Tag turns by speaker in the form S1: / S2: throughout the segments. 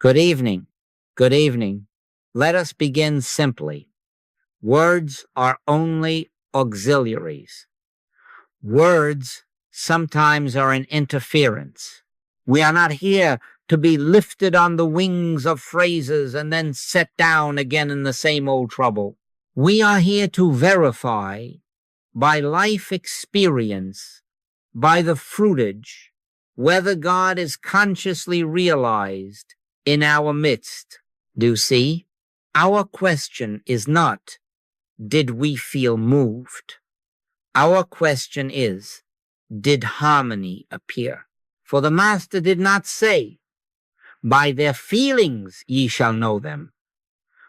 S1: Good evening. Good evening. Let us begin simply. Words are only auxiliaries. Words sometimes are an interference. We are not here to be lifted on the wings of phrases and then set down again in the same old trouble. We are here to verify by life experience, by the fruitage, whether God is consciously realized in our midst. Do you see? Our question is not, did we feel moved? Our question is, did harmony appear? For the Master did not say, by their feelings ye shall know them,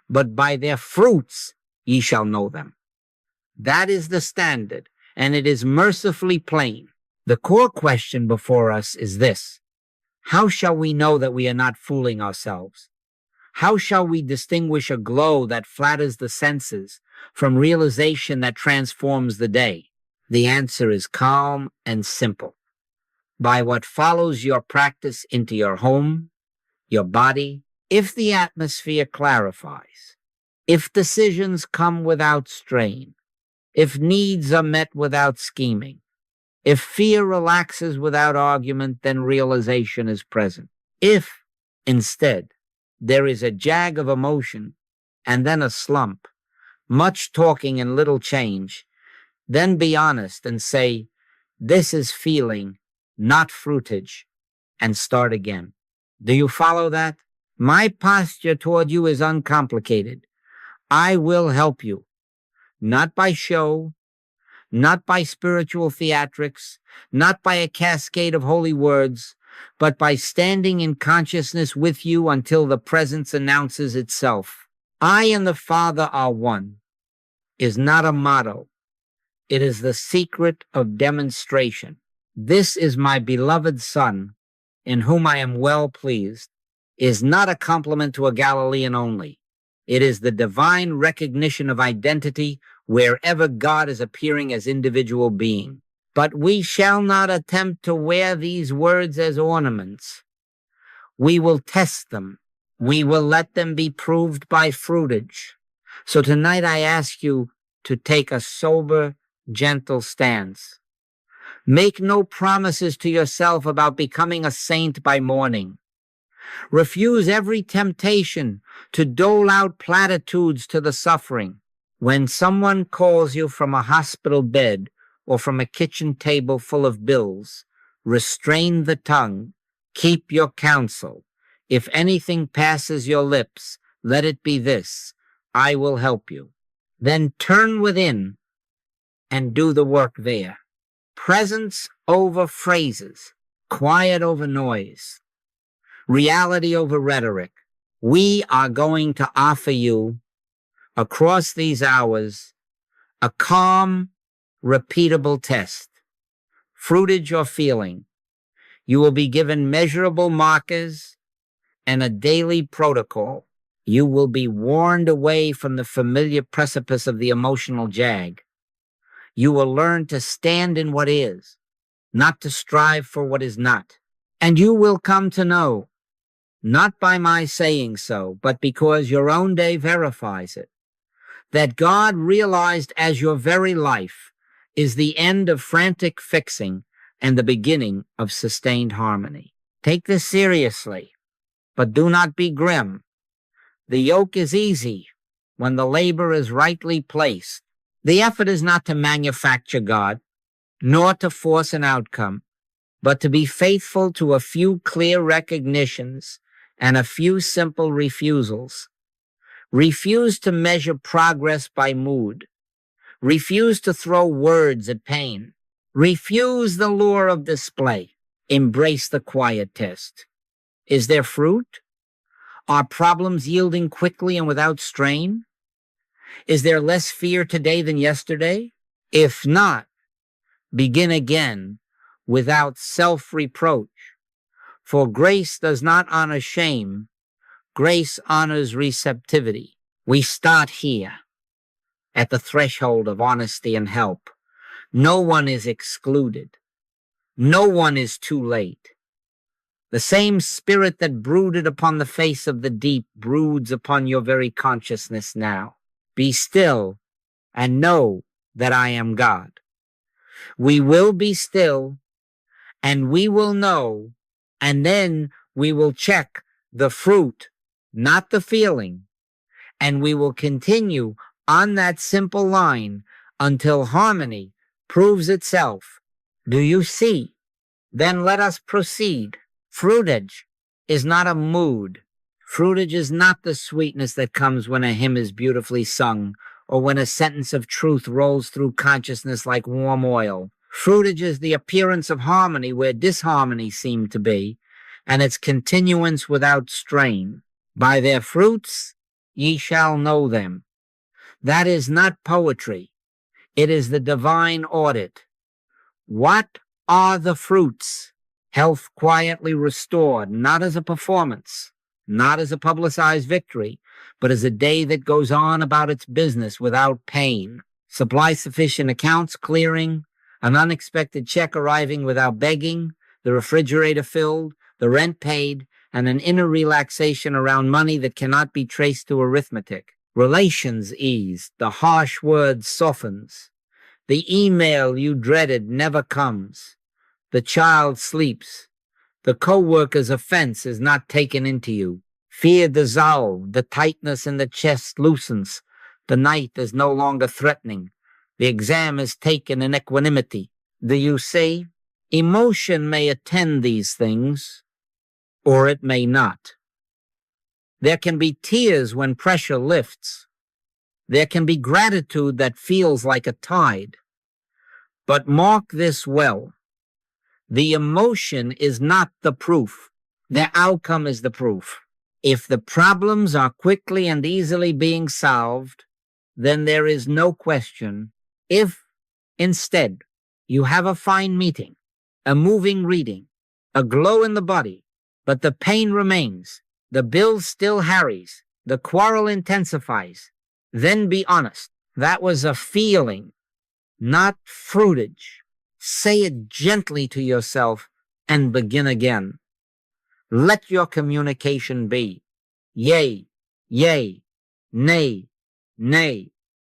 S1: but by their fruits ye shall know them. That is the standard, and it is mercifully plain. The core question before us is this: how shall we know that we are not fooling ourselves? How shall we distinguish a glow that flatters the senses from realization that transforms the day? The answer is calm and simple. By what follows your practice into your home, your body, if the atmosphere clarifies, if decisions come without strain, if needs are met without scheming, if fear relaxes without argument, then realization is present. If, instead, there is a jag of emotion and then a slump, much talking and little change, then be honest and say, this is feeling, not fruitage, and start again. Do you follow that? My posture toward you is uncomplicated. I will help you, not by show, not by spiritual theatrics, not by a cascade of holy words, but by standing in consciousness with you until the presence announces itself. I and the Father are one is not a motto. It is the secret of demonstration. This is my beloved Son, in whom I am well pleased, is not a compliment to a Galilean only. It is the divine recognition of identity wherever God is appearing as individual being. But we shall not attempt to wear these words as ornaments. We will test them. We will let them be proved by fruitage. So tonight I ask you to take a sober, gentle stance. Make no promises to yourself about becoming a saint by morning. Refuse every temptation to dole out platitudes to the suffering. When someone calls you from a hospital bed or from a kitchen table full of bills, restrain the tongue, keep your counsel. If anything passes your lips, let it be this: I will help you. Then turn within and do the work there. Presence over phrases, quiet over noise, reality over rhetoric. We are going to offer you, across these hours, a calm, repeatable test. Fruitage or feeling. You will be given measurable markers and a daily protocol. You will be warned away from the familiar precipice of the emotional jag. You will learn to stand in what is, not to strive for what is not. And you will come to know, not by my saying so, but because your own day verifies it, that God realized as your very life is the end of frantic fixing and the beginning of sustained harmony. Take this seriously, but do not be grim. The yoke is easy when the labor is rightly placed. The effort is not to manufacture God, nor to force an outcome, but to be faithful to a few clear recognitions and a few simple refusals. Refuse to measure progress by mood. Refuse to throw words at pain. Refuse the lure of display. Embrace the quiet test. Is there fruit? Are problems yielding quickly and without strain? Is there less fear today than yesterday? If not, begin again without self-reproach. For grace does not honor shame. Grace honors receptivity. We start here, at the threshold of honesty and help. No one is excluded. No one is too late. The same spirit that brooded upon the face of the deep broods upon your very consciousness now. Be still and know that I am God. We will be still and we will know, and then we will check the fruit, not the feeling, and we will continue on that simple line until harmony proves itself. Do you see? Then let us proceed. Fruitage is not a mood. Fruitage is not the sweetness that comes when a hymn is beautifully sung or when a sentence of truth rolls through consciousness like warm oil. Fruitage is the appearance of harmony where disharmony seemed to be, and its continuance without strain. By their fruits ye shall know them. That is not poetry. It is the divine audit. What are the fruits? Health quietly restored, not as a performance, not as a publicized victory, but as a day that goes on about its business without pain. Supply sufficient accounts clearing, an unexpected check arriving without begging, the refrigerator filled, the rent paid, and an inner relaxation around money that cannot be traced to arithmetic. Relations eased, the harsh word softens. The email you dreaded never comes. The child sleeps. The co-worker's offense is not taken into you. Fear dissolved. The tightness in the chest loosens. The night is no longer threatening. The exam is taken in equanimity. Do you see? Emotion may attend these things, or it may not. There can be tears when pressure lifts. There can be gratitude that feels like a tide. But mark this well. The emotion is not the proof. The outcome is the proof. If the problems are quickly and easily being solved, then there is no question. If, instead, you have a fine meeting, a moving reading, a glow in the body, but the pain remains, the bill still harries, the quarrel intensifies, then be honest. That was a feeling, not fruitage. Say it gently to yourself and begin again. Let your communication be yea, yea, nay, nay.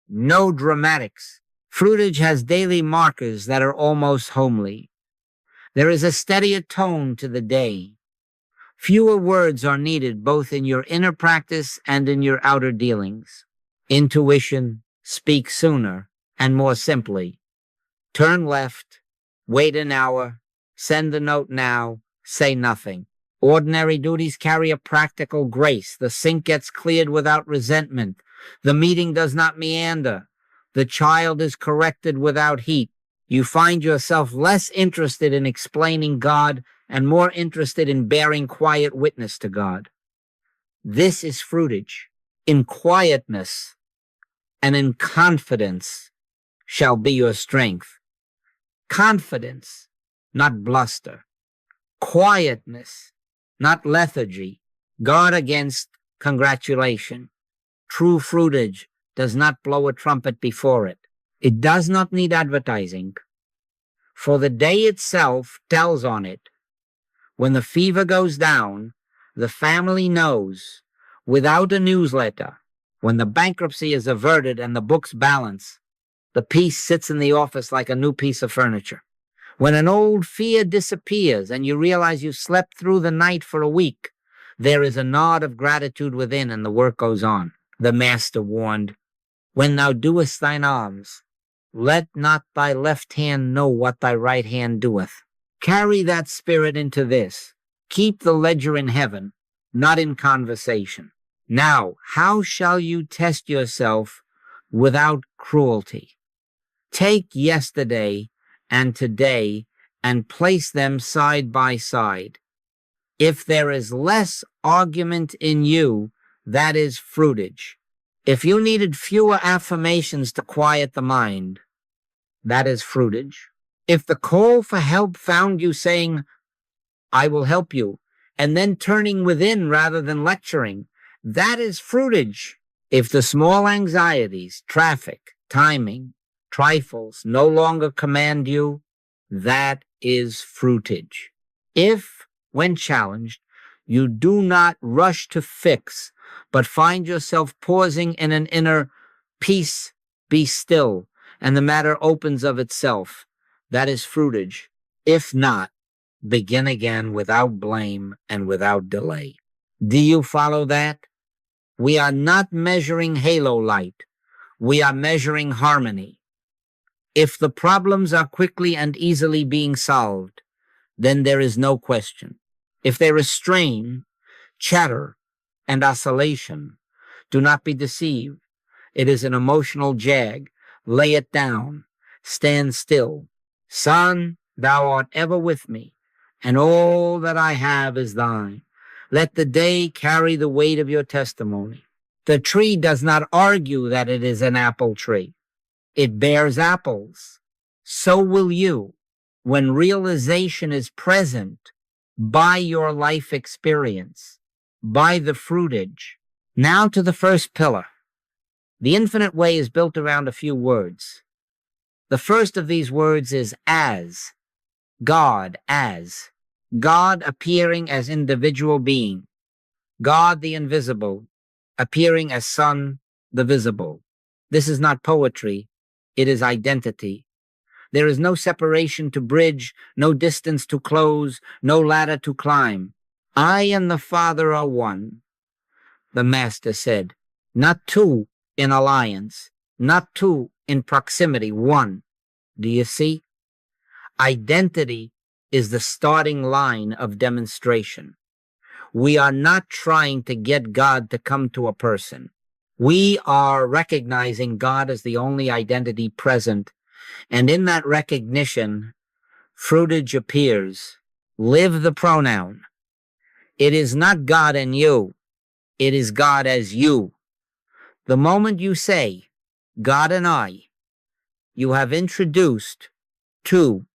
S1: No dramatics. Fruitage has daily markers that are almost homely. There is a steadier tone to the day. Fewer words are needed both in your inner practice and in your outer dealings. Intuition speaks sooner and more simply. Turn left, wait an hour, send the note now, say nothing. Ordinary duties carry a practical grace. The sink gets cleared without resentment. The meeting does not meander. The child is corrected without heat. You find yourself less interested in explaining God and more interested in bearing quiet witness to God. This is fruitage. In quietness and in confidence shall be your strength. Confidence, not bluster. Quietness, not lethargy. Guard against congratulation. True fruitage does not blow a trumpet before it. It does not need advertising, for the day itself tells on it. When the fever goes down, the family knows, without a newsletter. When the bankruptcy is averted and the books balance, the peace sits in the office like a new piece of furniture. When an old fear disappears and you realize you slept through the night for a week, there is a nod of gratitude within and the work goes on. The master warned, when thou doest thine alms, let not thy left hand know what thy right hand doeth. Carry that spirit into this. Keep the ledger in heaven, not in conversation. Now, how shall you test yourself without cruelty? Take yesterday and today and place them side by side. If there is less argument in you, that is fruitage. If you needed fewer affirmations to quiet the mind, that is fruitage. If the call for help found you saying, I will help you, and then turning within rather than lecturing, that is fruitage. If the small anxieties, traffic, timing, trifles no longer command you, that is fruitage. If When challenged, you do not rush to fix, but find yourself pausing in an inner peace, be still, and the matter opens of itself. That is fruitage. If not, begin again without blame and without delay. Do you follow that? We are not measuring halo light. We are measuring harmony. If the problems are quickly and easily being solved, then there is no question. If there is strain, chatter, and oscillation, do not be deceived. It is an emotional jag. Lay it down. Stand still. Son, thou art ever with me, and all that I have is thine. Let the day carry the weight of your testimony. The tree does not argue that it is an apple tree. It bears apples. So will you, when realization is present by your life experience, by the fruitage. Now to the first pillar. The infinite way is built around a few words. The first of these words is as. God as. God appearing as individual being. God the invisible, appearing as Son the visible. This is not poetry. It is identity. There is no separation to bridge, no distance to close, no ladder to climb. I and the Father are one, the Master said. Not two in alliance, not two in proximity, one. Do you see? Identity is the starting line of demonstration. We are not trying to get God to come to a person. We are recognizing God as the only identity present, and in that recognition, fruitage appears. Live the pronoun. It is not God and you. It is God as you. The moment you say, God and I, you have introduced to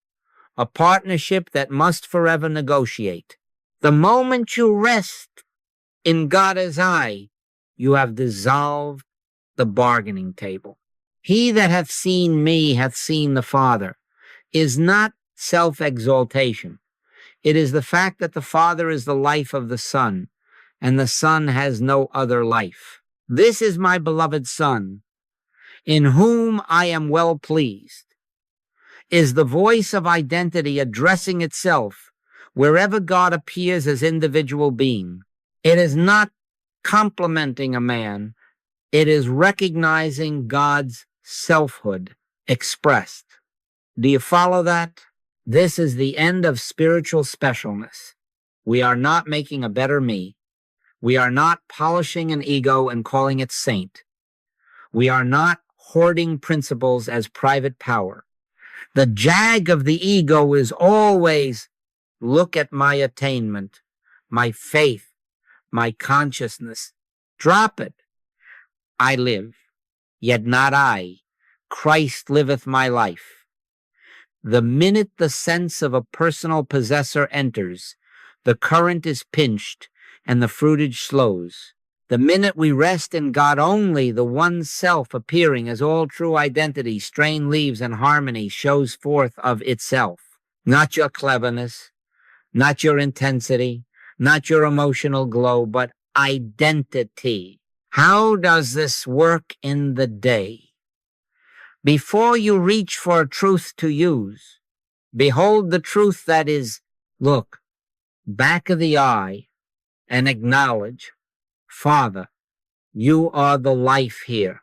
S1: a partnership that must forever negotiate. The moment you rest in God as I, you have dissolved the bargaining table. He that hath seen me hath seen the Father is not self-exaltation. It is the fact that the Father is the life of the Son, and the Son has no other life. This is my beloved Son, in whom I am well pleased, is the voice of identity addressing itself wherever God appears as individual being. It is not complimenting a man. It is recognizing God's selfhood expressed. Do you follow that? This is the end of spiritual specialness. We are not making a better me. We are not polishing an ego and calling it saint. We are not hoarding principles as private power. The jag of the ego is always, look at my attainment, my faith, my consciousness. Drop it. I live, yet not I. Christ liveth my life. The minute the sense of a personal possessor enters, the current is pinched and the fruitage slows. The minute we rest in God only, the one self appearing as all true identity, strain leaves and harmony shows forth of itself. Not your cleverness, not your intensity, not your emotional glow, but identity. How does this work in the day? Before you reach for a truth to use, behold the truth that is, look, back of the eye, and acknowledge, Father, you are the life here.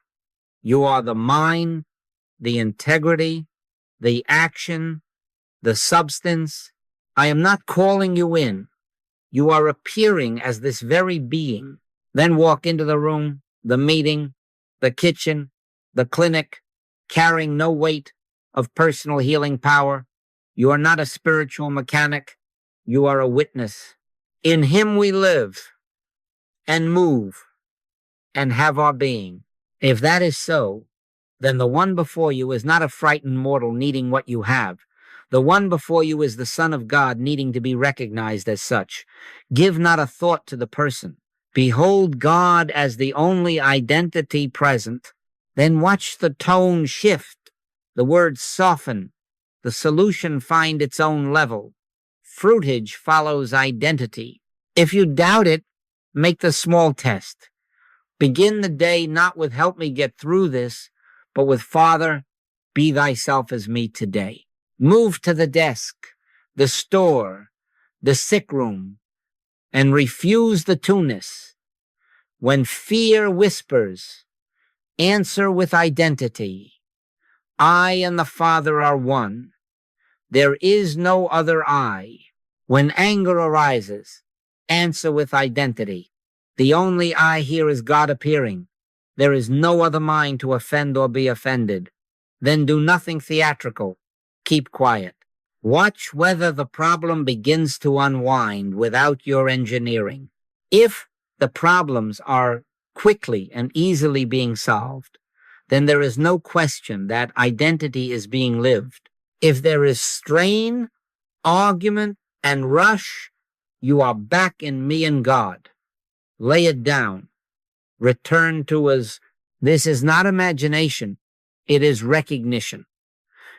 S1: You are the mind, the integrity, the action, the substance. I am not calling you in. You are appearing as this very being. Then walk into the room, the meeting, the kitchen, the clinic, carrying no weight of personal healing power. You are not a spiritual mechanic. You are a witness. In him we live and move and have our being. If that is so, then the one before you is not a frightened mortal needing what you have. The one before you is the Son of God needing to be recognized as such. Give not a thought to the person. Behold God as the only identity present. Then watch the tone shift, the words soften, the solution find its own level. fruitage follows identity. If you doubt it, make the small test. Begin the day not with "help me get through this," but with "Father, be thyself as me today." Move to the desk, the store, the sick room, and refuse the two-ness. When fear whispers, answer with identity. I and the Father are one. There is no other I. When anger arises, answer with identity. The only I here is God appearing. There is no other mind to offend or be offended. Then do nothing theatrical. Keep quiet. Watch whether the problem begins to unwind without your engineering. If the problems are quickly and easily being solved, then there is no question that identity is being lived. If there is strain, argument, and rush, you are back in me and God. Lay it down. Return to us. This is not imagination. It is recognition.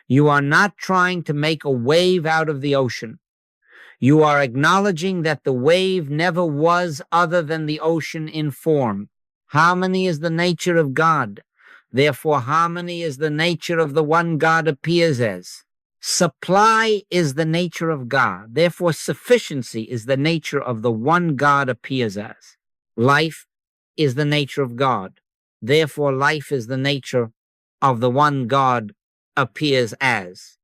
S1: You are not trying to make a wave out of the ocean. You are acknowledging that the wave never was other than the ocean in form. Harmony is the nature of God. Therefore, harmony is the nature of the one God appears as. Supply is the nature of God. Therefore, sufficiency is the nature of the one God appears as. Life is the nature of God. Therefore, life is the nature of the one God appears as.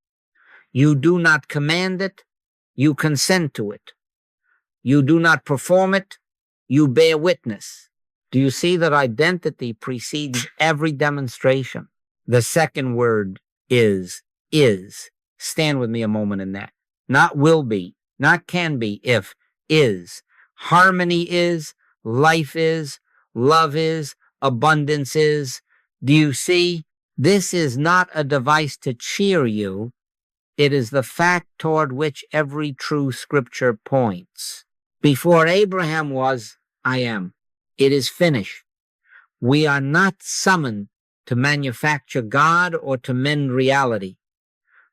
S1: You do not command it, you consent to it. You do not perform it, you bear witness. Do you see that identity precedes every demonstration? The second word is. Stand with me a moment in that. Not will be, not can be, if, is. Harmony is, life is, love is, abundance is. Do you see? This is not a device to cheer you. It is the fact toward which every true scripture points. Before Abraham was, I am. It is finished. We are not summoned to manufacture God or to mend reality.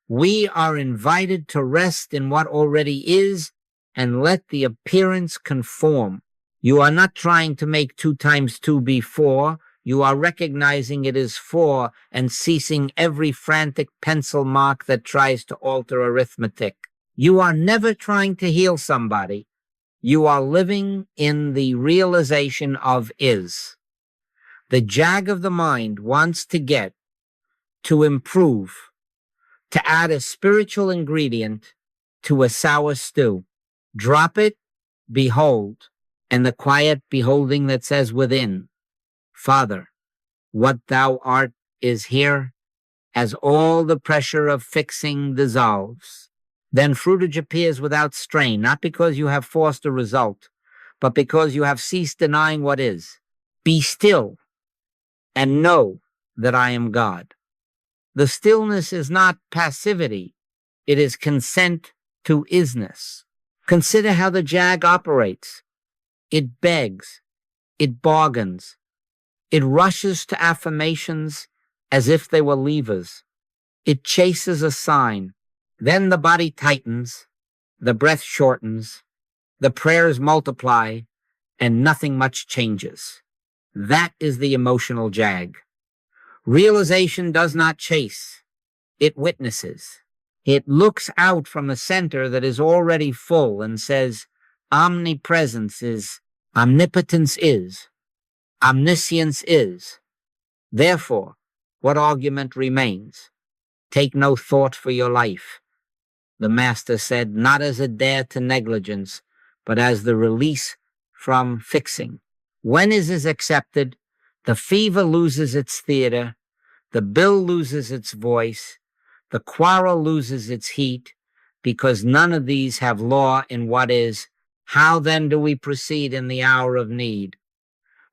S1: We are invited to rest in what already is and let the appearance conform. You are not trying to make 2 times 2 be 4. You are recognizing it is 4 and ceasing every frantic pencil mark that tries to alter arithmetic. You are never trying to heal somebody. You are living in the realization of is. The jag of the mind wants to get, to improve, to add a spiritual ingredient to a sour stew. Drop it, behold, and the quiet beholding that says within, Father, what thou art is here, as all the pressure of fixing dissolves. Then fruitage appears without strain, not because you have forced a result, but because you have ceased denying what is. Be still and know that I am God. The stillness is not passivity. It is consent to isness. Consider how the jag operates. It begs. It bargains. It rushes to affirmations as if they were levers. It chases a sign. Then the body tightens, the breath shortens, the prayers multiply, and nothing much changes. That is the emotional jag. Realization does not chase. It witnesses. It looks out from a center that is already full and says, omnipresence is, omnipotence is, omniscience is. Therefore, what argument remains? Take no thought for your life. The Master said, not as a dare to negligence, but as the release from fixing. When is accepted, the fever loses its theater, the bill loses its voice, the quarrel loses its heat, because none of these have law in what is. How then do we proceed in the hour of need?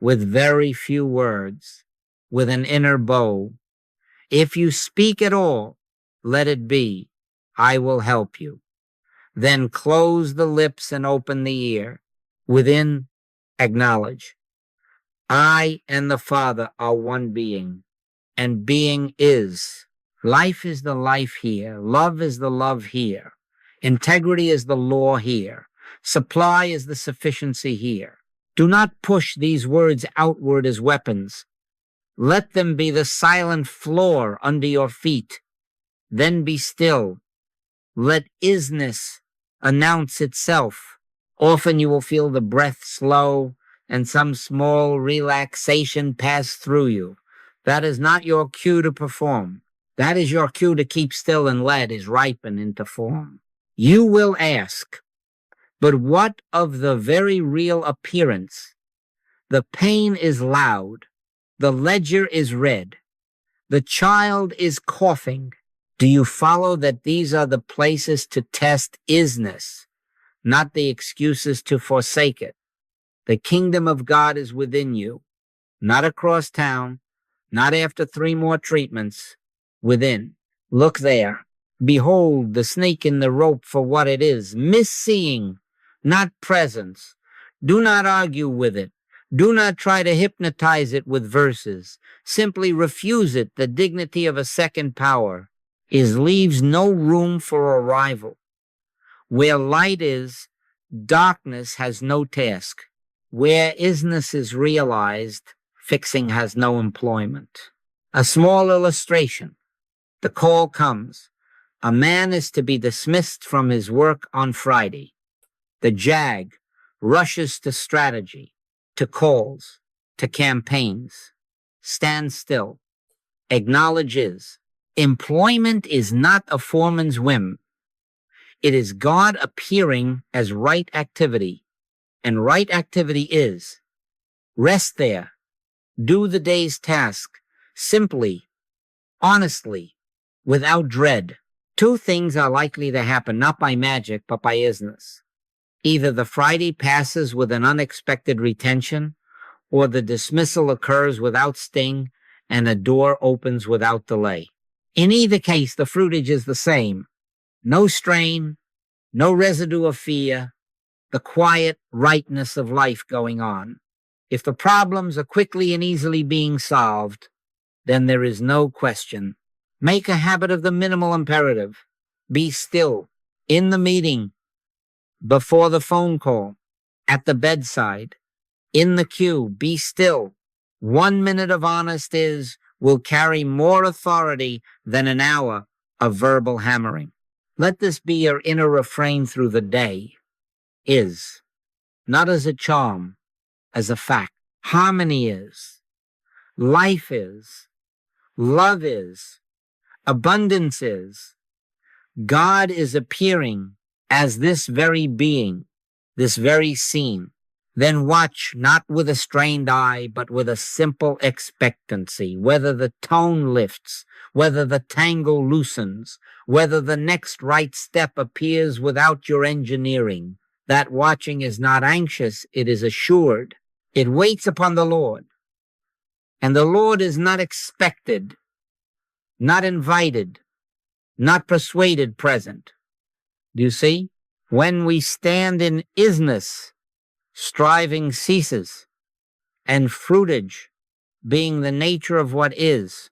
S1: With very few words, with an inner bow. If you speak at all, let it be, I will help you. Then close the lips and open the ear. Within, acknowledge. I and the Father are one being, and being is. Life is the life here. Love is the love here. Integrity is the law here. Supply is the sufficiency here. Do not push these words outward as weapons. Let them be the silent floor under your feet. Then be still. Let isness announce itself. Often you will feel the breath slow and some small relaxation pass through you. That is not your cue to perform. That is your cue to keep still and let it ripen into form. You will ask, but what of the very real appearance? The pain is loud. The ledger is red. The child is coughing. Do you follow that these are the places to test isness, not the excuses to forsake it? The kingdom of God is within you, not across town, not after 3 more treatments, within. Look there. Behold the snake in the rope for what it is, misseeing, not presence. Do not argue with it. Do not try to hypnotize it with verses. Simply refuse it. The dignity of a second power leaves no room for a rival. Where light is, darkness has no task. Where isness is realized, fixing has no employment. A small illustration. The call comes. A man is to be dismissed from his work on Friday. The JAG rushes to strategy, to calls, to campaigns. Stand still. Acknowledges. Employment is not a foreman's whim. It is God appearing as right activity, and right activity is. Rest there. Do the day's task, simply, honestly, without dread. 2 things are likely to happen, not by magic, but by isness. Either the Friday passes with an unexpected retention, or the dismissal occurs without sting, and a door opens without delay. In either case, the fruitage is the same. No strain, no residue of fear, the quiet rightness of life going on. If the problems are quickly and easily being solved, then there is no question. Make a habit of the minimal imperative. Be still. In the meeting, before the phone call, at the bedside, in the queue, be still. 1 minute of honest will carry more authority than an hour of verbal hammering. Let this be your inner refrain through the day. Is. Not as a charm, as a fact. Harmony is. Life is. Love is. Abundance is. God is appearing as this very being, this very scene. Then watch, not with a strained eye, but with a simple expectancy, whether the tone lifts, whether the tangle loosens, whether the next right step appears without your engineering. That watching is not anxious, it is assured. It waits upon the Lord. And the Lord is not expected, not invited, not persuaded present. Do you see? When we stand in isness, striving ceases, and fruitage, being the nature of what is,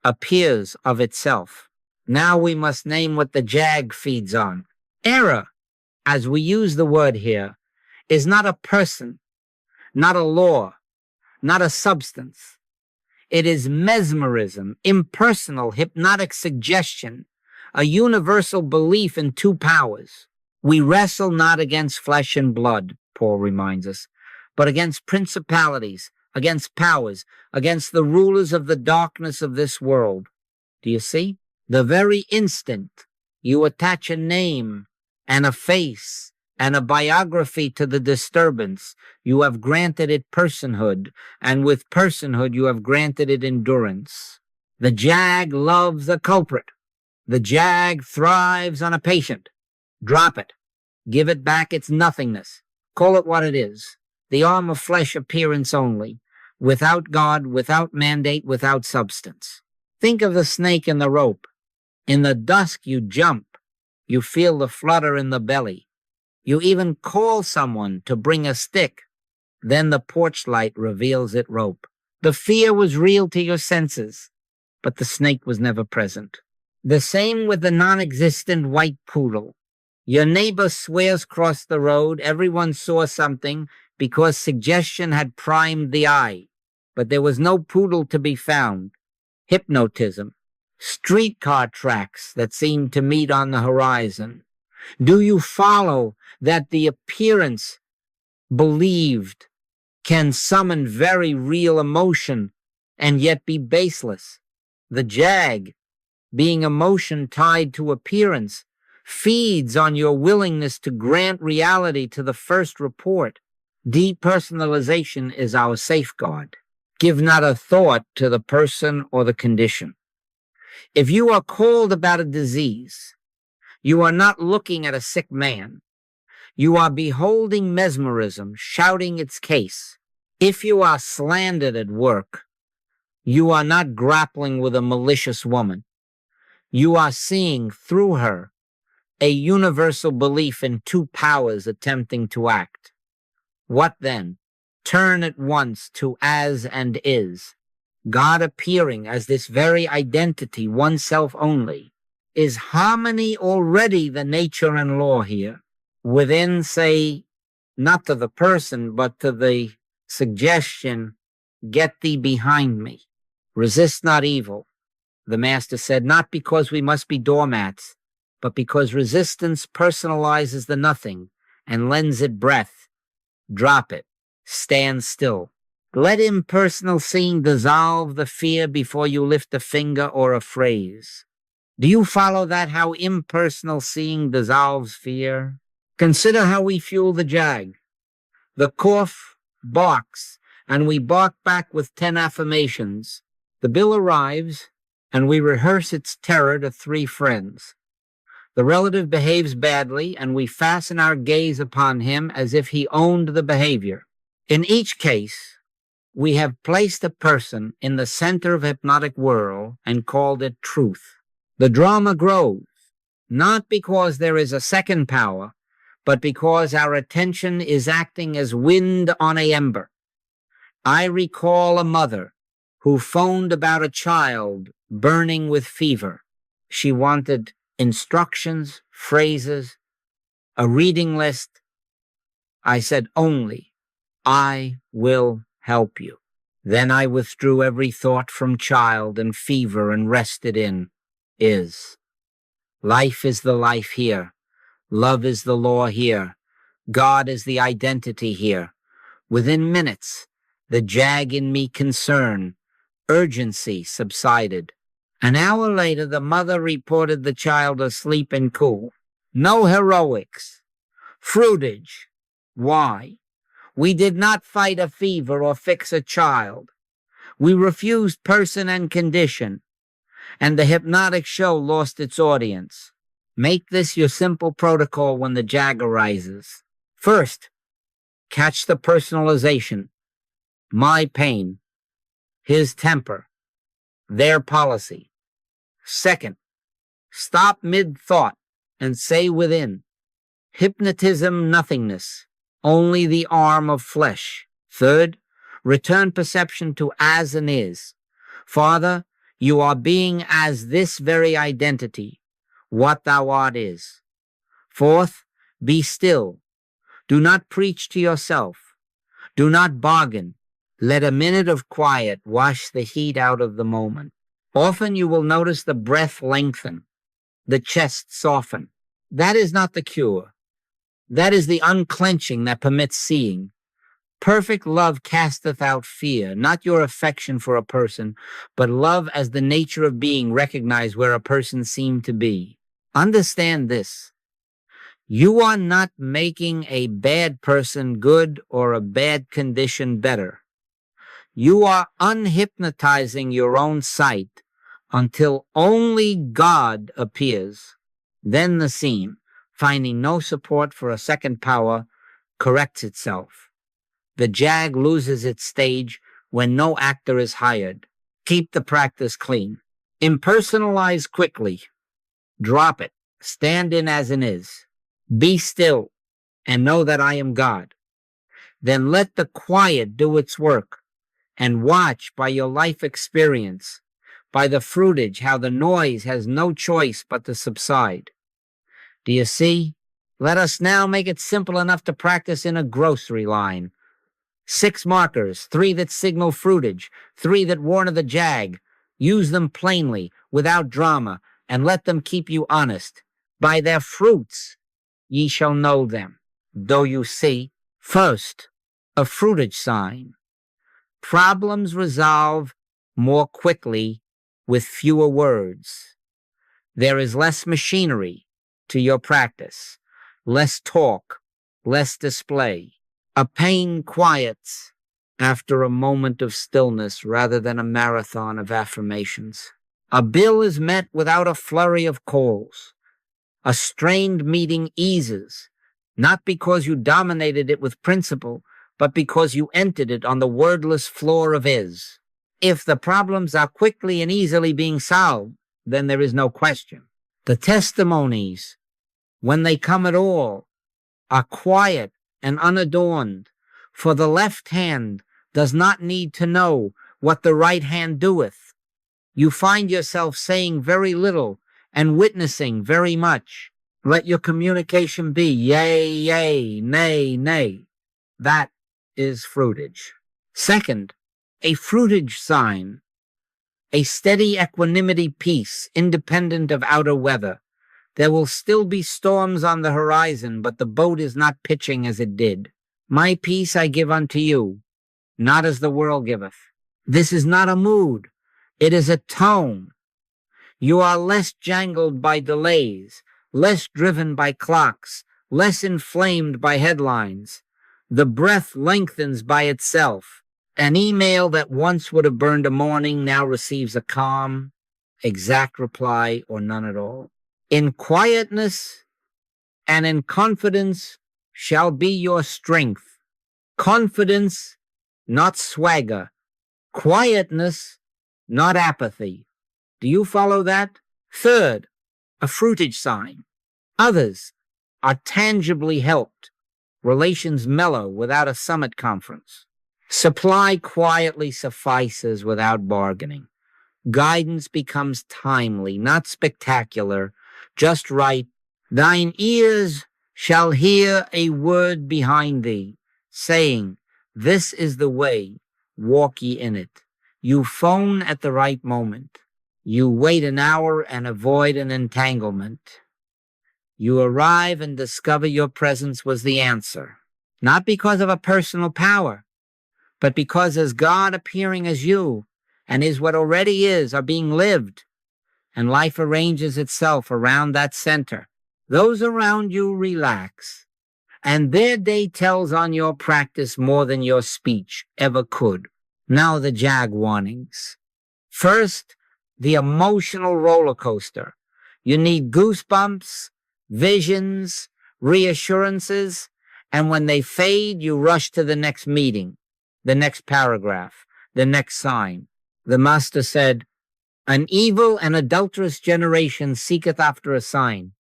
S1: appears of itself. Now we must name what the JAG feeds on. Error, as we use the word here, is not a person, not a law, not a substance. It is mesmerism, impersonal, hypnotic suggestion, a universal belief in 2 powers. We wrestle not against flesh and blood, Paul reminds us, but against principalities, against powers, against the rulers of the darkness of this world. Do you see? The very instant you attach a name and a face and a biography to the disturbance, you have granted it personhood, and with personhood you have granted it endurance. The JAG loves a culprit. The JAG thrives on a patient. Drop it. Give it back its nothingness. Call it what it is. The arm of flesh appearance only. Without God, without mandate, without substance. Think of the snake in the rope. In the dusk you jump. You feel the flutter in the belly. You even call someone to bring a stick. Then the porch light reveals it rope. The fear was real to your senses, but the snake was never present. The same with the non-existent white poodle. Your neighbor swears across the road everyone saw something because suggestion had primed the eye, but there was no poodle to be found. Hypnotism. Streetcar tracks that seem to meet on the horizon. Do you follow that the appearance believed can summon very real emotion and yet be baseless? The jag, being emotion tied to appearance, feeds on your willingness to grant reality to the first report. Depersonalization is our safeguard. Give not a thought to the person or the condition. If you are called about a disease, you are not looking at a sick man. You are beholding mesmerism, shouting its case. If you are slandered at work, you are not grappling with a malicious woman. You are seeing through her a universal belief in two powers attempting to act. What then? Turn at once to as and is. God appearing as this very identity, oneself only. Is harmony already the nature and law here? Within, say, not to the person, but to the suggestion, get thee behind me. Resist not evil. The master said, not because we must be doormats, but because resistance personalizes the nothing and lends it breath. Drop it. Stand still. Let impersonal seeing dissolve the fear before you lift a finger or a phrase. Do you follow that, how impersonal seeing dissolves fear? Consider how we fuel the jag. The cough barks, and we bark back with 10 affirmations. The bill arrives, and we rehearse its terror to 3 friends. The relative behaves badly, and we fasten our gaze upon him as if he owned the behavior. In each case, we have placed a person in the center of hypnotic whirl and called it truth. The drama grows, not because there is a second power, but because our attention is acting as wind on a ember. I recall a mother who phoned about a child burning with fever. She wanted instructions, phrases, a reading list. I said only, I will help you. Then I withdrew every thought from child and fever and rested in is. Life is the life here. Love is the law here. God is the identity here. Within minutes, the jag in me concern, urgency subsided. An hour later, the mother reported the child asleep and cool. No heroics. Fruitage. Why? We did not fight a fever or fix a child. We refused person and condition, and the hypnotic show lost its audience. Make this your simple protocol when the jag arises. First, catch the personalization. My pain, his temper, their policy. Second, stop mid-thought and say within, hypnotism nothingness, only the arm of flesh. Third, return perception to as and is. Father, you are being as this very identity, what thou art is. Fourth, be still. Do not preach to yourself. Do not bargain. Let a minute of quiet wash the heat out of the moment. Often you will notice the breath lengthen, the chest soften. That is not the cure. That is the unclenching that permits seeing. Perfect love casteth out fear, not your affection for a person, but love as the nature of being recognized where a person seemed to be. Understand this. You are not making a bad person good or a bad condition better. You are unhypnotizing your own sight until only God appears. Then the scene, finding no support for a second power, corrects itself. The jag loses its stage when no actor is hired. Keep the practice clean. Impersonalize quickly. Drop it. Stand in as an is. Be still and know that I am God. Then let the quiet do its work and watch by your life experience, by the fruitage, how the noise has no choice but to subside. Do you see? Let us now make it simple enough to practice in a grocery line. 6 markers, 3 that signal fruitage, 3 that warn of the jag. Use them plainly, without drama, and let them keep you honest. By their fruits ye shall know them. Though you see, first, a fruitage sign. Problems resolve more quickly with fewer words. There is less machinery to your practice, less talk, less display. A pain quiets after a moment of stillness rather than a marathon of affirmations. A bill is met without a flurry of calls. A strained meeting eases, not because you dominated it with principle, but because you entered it on the wordless floor of is. If the problems are quickly and easily being solved, then there is no question. The testimonies, when they come at all, are quiet and unadorned, for the left hand does not need to know what the right hand doeth. You find yourself saying very little and witnessing very much. Let your communication be yea, yea, nay, nay. That is fruitage. Second, a fruitage sign, a steady equanimity peace, independent of outer weather. There will still be storms on the horizon, but the boat is not pitching as it did. My peace I give unto you, not as the world giveth. This is not a mood. It is a tone. You are less jangled by delays, less driven by clocks, less inflamed by headlines. The breath lengthens by itself. An email that once would have burned a morning now receives a calm, exact reply or none at all. In quietness and in confidence shall be your strength. Confidence, not swagger. Quietness, not apathy. Do you follow that? Third, a fruitage sign. Others are tangibly helped. Relations mellow without a summit conference. Supply quietly suffices without bargaining. Guidance becomes timely, not spectacular, just right. Thine ears shall hear a word behind thee, saying, this is the way, walk ye in it. You phone at the right moment. You wait an hour and avoid an entanglement. You arrive and discover your presence was the answer, not because of a personal power, but because as God appearing as you and is what already is are being lived, and life arranges itself around that center. Those around you relax, and their day tells on your practice more than your speech ever could. Now the jag warnings. First, the emotional roller coaster. You need goosebumps, visions, reassurances, and when they fade, you rush to the next meeting, the next paragraph, the next sign. The master said, an evil and adulterous generation seeketh after a sign,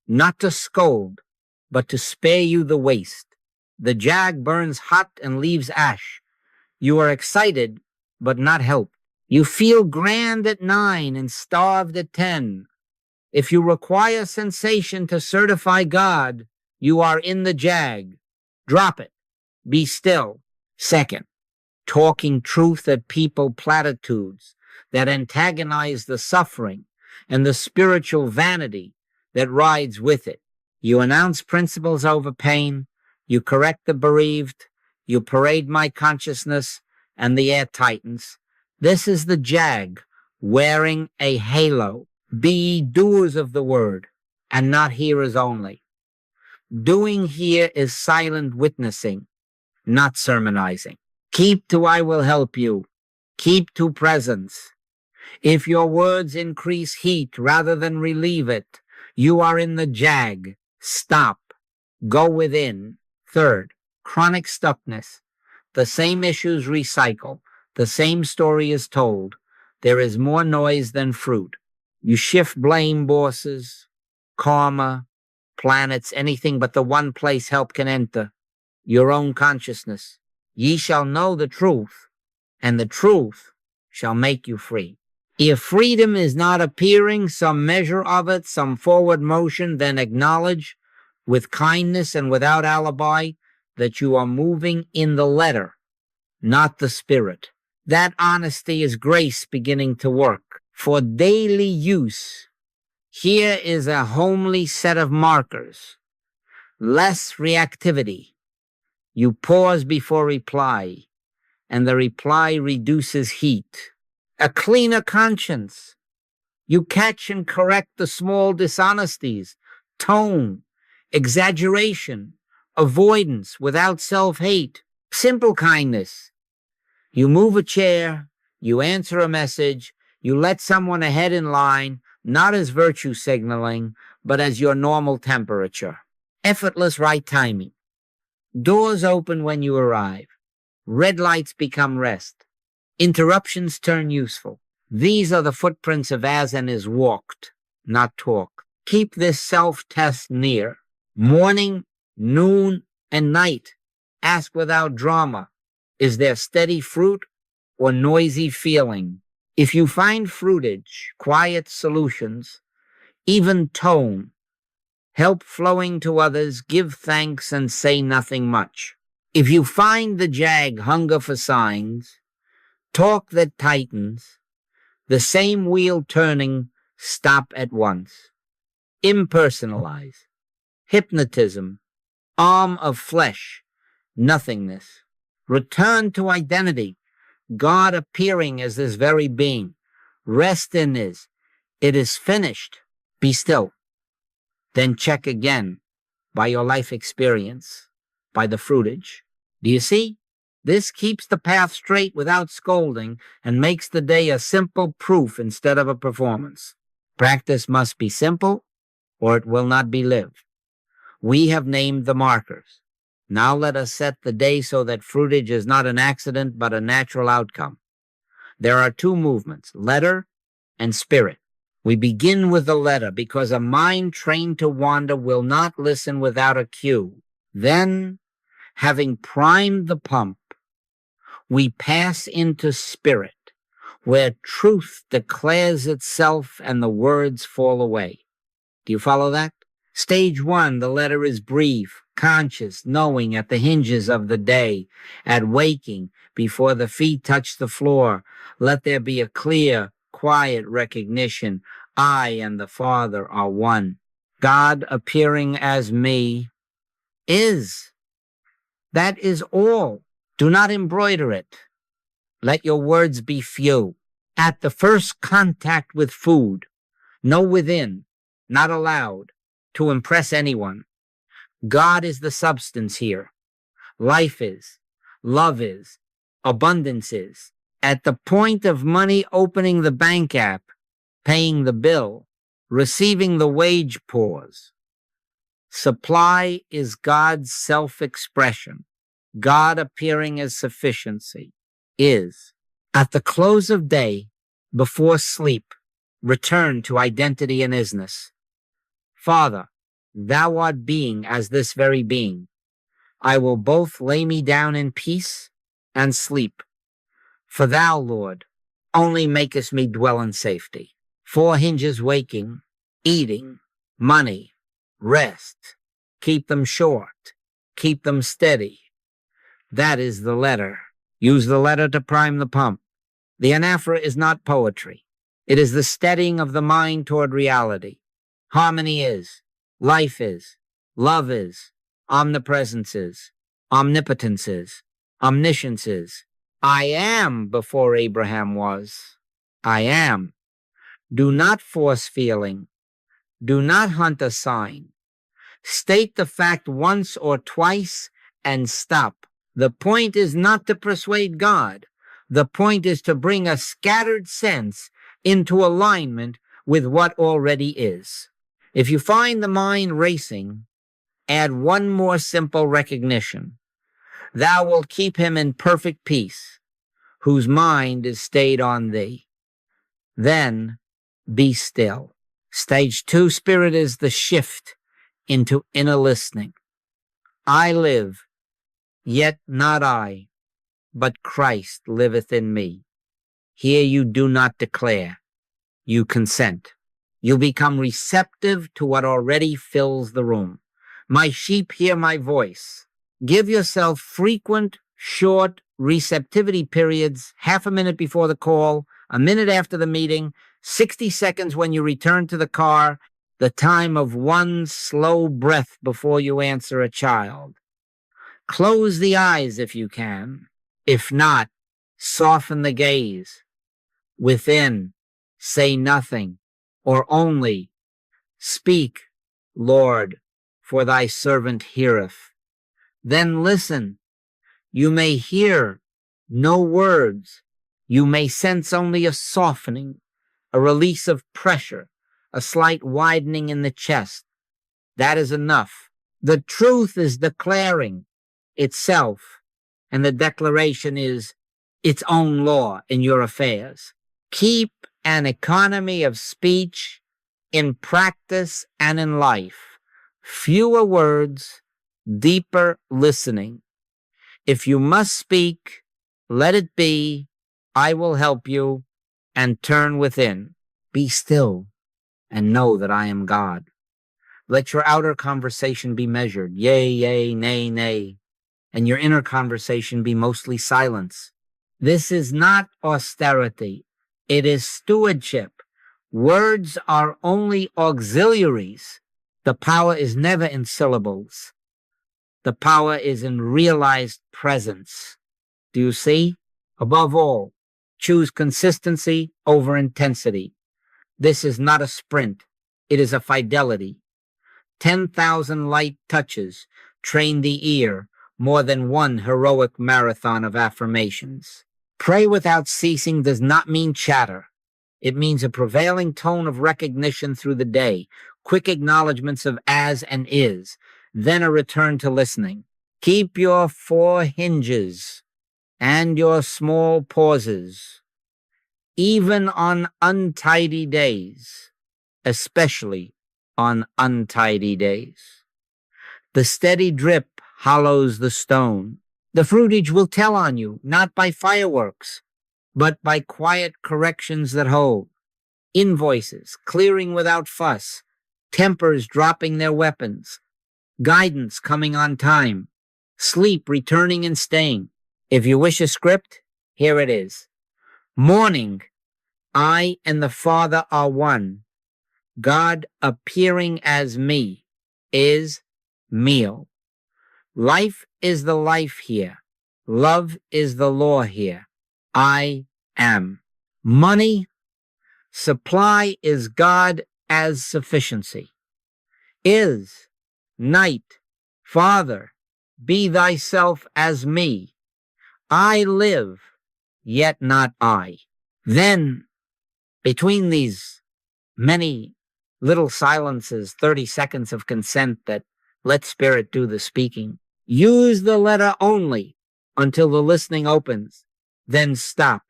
S1: not to scold, but to spare you the waste. The jag burns hot and leaves ash. You are excited, but not helped. You feel grand at 9 and starved at 10. If you require sensation to certify God, you are in the jag. Drop it. Be still. Second, talking truth at people platitudes that antagonize the suffering and the spiritual vanity that rides with it. You announce principles over pain. You correct the bereaved. You parade my consciousness, and the air tightens. This is the jag wearing a halo. Be ye doers of the word, and not hearers only. Doing here is silent witnessing, not sermonizing. Keep to I will help you. Keep to presence. If your words increase heat rather than relieve it, you are in the jag. Stop. Go within. Third, chronic stuckness. The same issues recycle. The same story is told. There is more noise than fruit. You shift blame, bosses, karma, planets, anything but the one place help can enter, your own consciousness. Ye shall know the truth, and the truth shall make you free. If freedom is not appearing, some measure of it, some forward motion, then acknowledge, with kindness and without alibi, that you are moving in the letter, not the spirit. That honesty is grace beginning to work. For daily use, here is a homely set of markers. Less reactivity. You pause before reply, and the reply reduces heat. A cleaner conscience. You catch and correct the small dishonesties, tone, exaggeration, avoidance without self-hate. Simple kindness. You move a chair, you answer a message, you let someone ahead in line, not as virtue signaling, but as your normal temperature. Effortless right timing. Doors open when you arrive. Red lights become rest. Interruptions turn useful. These are the footprints of as and is walked, not talk. Keep this self-test near. Morning, noon, and night. Ask without drama. Is there steady fruit or noisy feeling? If you find fruitage, quiet solutions, even tone, help flowing to others, give thanks and say nothing much. If you find the jag, hunger for signs, talk that tightens, the same wheel turning, stop at once. Impersonalize. Hypnotism. Arm of flesh. Nothingness. Return to identity. God appearing as this very being. Rest in this. It is finished. Be still. Then check again by your life experience, by the fruitage. Do you see? This keeps the path straight without scolding and makes the day a simple proof instead of a performance. Practice must be simple or it will not be lived. We have named the markers. Now let us set the day so that fruitage is not an accident but a natural outcome. There are two movements, letter and spirit. We begin with the letter because a mind trained to wander will not listen without a cue. Then, having primed the pump, we pass into spirit, where truth declares itself and the words fall away. Do you follow that? Stage one, the letter is brief, conscious, knowing at the hinges of the day, at waking, before the feet touch the floor. Let there be a clear, quiet recognition. I and the Father are one. God appearing as me is. That is all. Do not embroider it. Let your words be few. At the first contact with food, know within, not aloud, to impress anyone. God is the substance here. Life is. Love is. Abundance is. At the point of money opening the bank app, paying the bill, receiving the wage pause. Supply is God's self-expression. God appearing as sufficiency is. At the close of day, before sleep, return to identity and isness. Father, thou art being as this very being. I will both lay me down in peace and sleep. For thou, Lord, only makest me dwell in safety. Four hinges waking, eating, money, rest. Keep them short. Keep them steady. That is the letter. Use the letter to prime the pump. The anaphora is not poetry. It is the steadying of the mind toward reality. Harmony is. Life is. Love is. Omnipresence is. Omnipotence is. Omniscience is. I am before Abraham was. I am. Do not force feeling. Do not hunt a sign. State the fact once or twice and stop. The point is not to persuade God. The point is to bring a scattered sense into alignment with what already is. If you find the mind racing, add one more simple recognition. Thou wilt keep him in perfect peace, whose mind is stayed on thee. Then be still. Stage two, spirit is the shift into inner listening. I live, yet not I, but Christ liveth in me. Here you do not declare, you consent. You become receptive to what already fills the room. My sheep hear my voice. Give yourself frequent, short receptivity periods, half a minute before the call, a minute after the meeting, 60 seconds when you return to the car, the time of one slow breath before you answer a child. Close the eyes if you can. If not, soften the gaze. Within, say nothing, or only, speak, Lord, for thy servant heareth. Then listen. You may hear no words. You may sense only a softening, a release of pressure, a slight widening in the chest. That is enough. The truth is declaring itself, and the declaration is its own law in your affairs. Keep an economy of speech in practice and in life. Fewer words, deeper listening. If you must speak, let it be. I will help you, and turn within. Be still and know that I am God. Let your outer conversation be measured, yea, yea, nay, nay, and your inner conversation be mostly silence. This is not austerity. It is stewardship. Words are only auxiliaries. The power is never in syllables. The power is in realized presence. Do you see? Above all, choose consistency over intensity. This is not a sprint. It is a fidelity. 10,000 light touches train the ear more than one heroic marathon of affirmations. Pray without ceasing does not mean chatter. It means a prevailing tone of recognition through the day, quick acknowledgments of as and is, then a return to listening. Keep your four hinges and your small pauses, even on untidy days, especially on untidy days. The steady drip hollows the stone. The fruitage will tell on you, not by fireworks, but by quiet corrections that hold. Invoices clearing without fuss, tempers dropping their weapons, guidance coming on time, sleep returning and staying. If you wish a script, here it is. Morning, I and the Father are one. God appearing as me is meal. Life is the life here. Love is the law here. I am. Money, supply is God as sufficiency. Is, night, Father, be thyself as me. I live, yet not I. Then, between these many little silences, 30 seconds of consent that let spirit do the speaking, use the letter only until the listening opens. Then stop.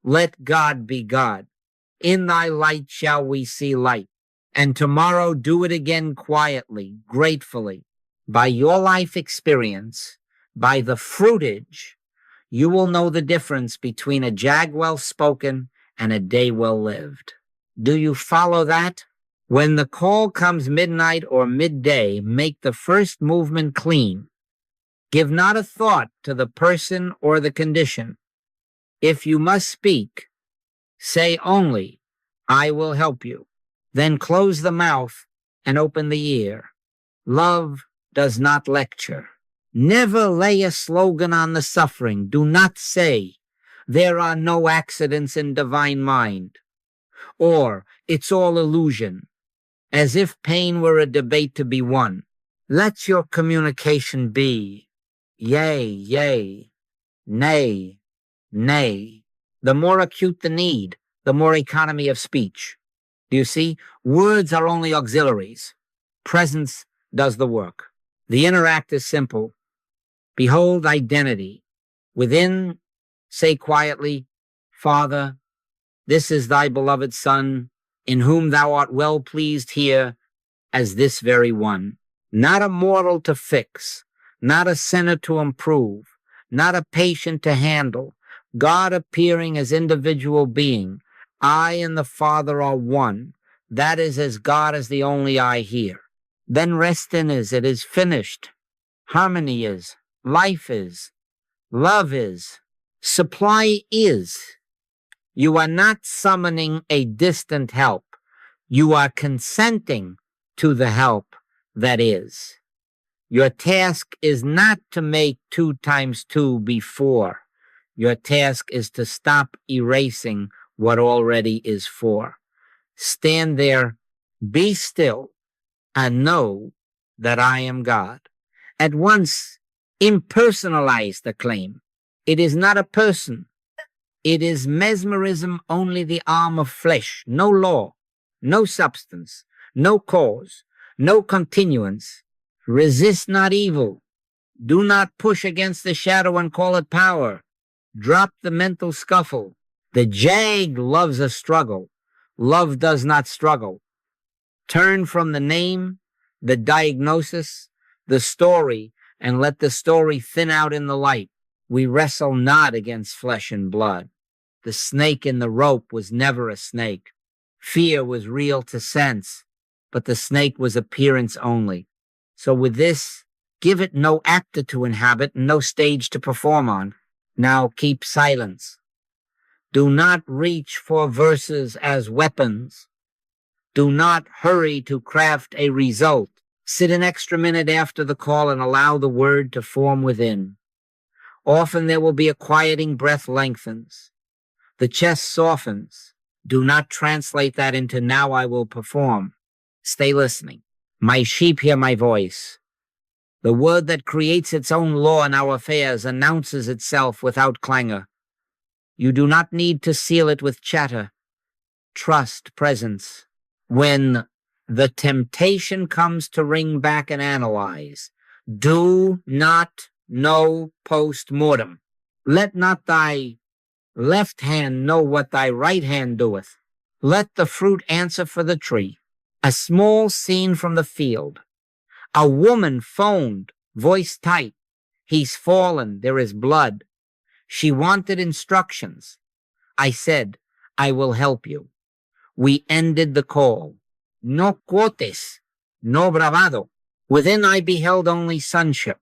S1: Let God be God. In thy light shall we see light. And tomorrow do it again quietly, gratefully. By your life experience, by the fruitage, you will know the difference between a jag well spoken and a day well lived. Do you follow that? When the call comes midnight or midday, make the first movement clean. Give not a thought to the person or the condition. If you must speak, say only, I will help you. Then close the mouth and open the ear. Love does not lecture. Never lay a slogan on the suffering. Do not say, there are no accidents in divine mind, or it's all illusion, as if pain were a debate to be won. Let your communication be, yea, yea, nay, nay. The more acute the need, the more economy of speech. Do you see? Words are only auxiliaries. Presence does the work. The inner act is simple. Behold identity. Within, say quietly, Father, this is thy beloved Son, in whom thou art well pleased here as this very one. Not a mortal to fix, not a sinner to improve, not a patient to handle. God appearing as individual being. I and the Father are one. That is as God is the only I here. Then rest in is, it is finished. Harmony is, life is, love is, supply is. You are not summoning a distant help. You are consenting to the help that is. Your task is not to make 2 times 2 be 4. Your task is to stop erasing what already is 4. Stand there, be still, and know that I am God. At once, impersonalize the claim. It is not a person. It is mesmerism, only the arm of flesh, no law, no substance, no cause, no continuance. Resist not evil. Do not push against the shadow and call it power. Drop the mental scuffle. The jag loves a struggle. Love does not struggle. Turn from the name, the diagnosis, the story, and let the story thin out in the light. We wrestle not against flesh and blood. The snake in the rope was never a snake. Fear was real to sense, but the snake was appearance only. So with this, give it no actor to inhabit and no stage to perform on. Now keep silence. Do not reach for verses as weapons. Do not hurry to craft a result. Sit an extra minute after the call and allow the word to form within. Often there will be a quieting breath lengthens. The chest softens. Do not translate that into now I will perform. Stay listening. My sheep hear my voice. The word that creates its own law in our affairs announces itself without clangor. You do not need to seal it with chatter. Trust presence. When the temptation comes to ring back and analyze, do not know post-mortem. Let not thy left hand know what thy right hand doeth. Let the fruit answer for the tree. A small scene from the field. A woman phoned, voice tight. He's fallen, there is blood. She wanted instructions. I said, I will help you. We ended the call. No quotes, no bravado. Within I beheld only sonship.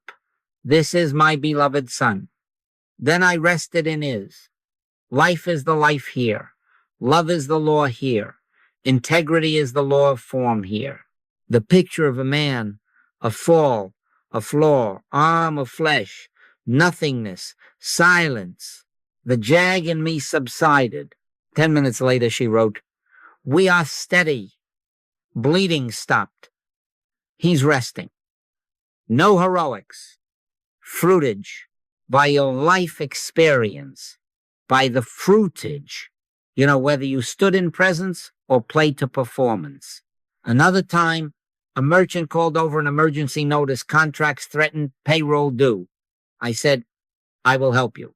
S1: This is my beloved son. Then I rested in his. Life is the life here. Love is the law here. Integrity is the law of form here. The picture of a man, a fall, a flaw, arm of flesh, nothingness, silence. The jag in me subsided. 10 minutes later, she wrote, we are steady. Bleeding stopped. He's resting. No heroics. Fruitage. By your life experience. By the fruitage. You know, whether you stood in presence or played to performance. Another time, a merchant called over an emergency notice, contracts threatened, payroll due. I said, I will help you.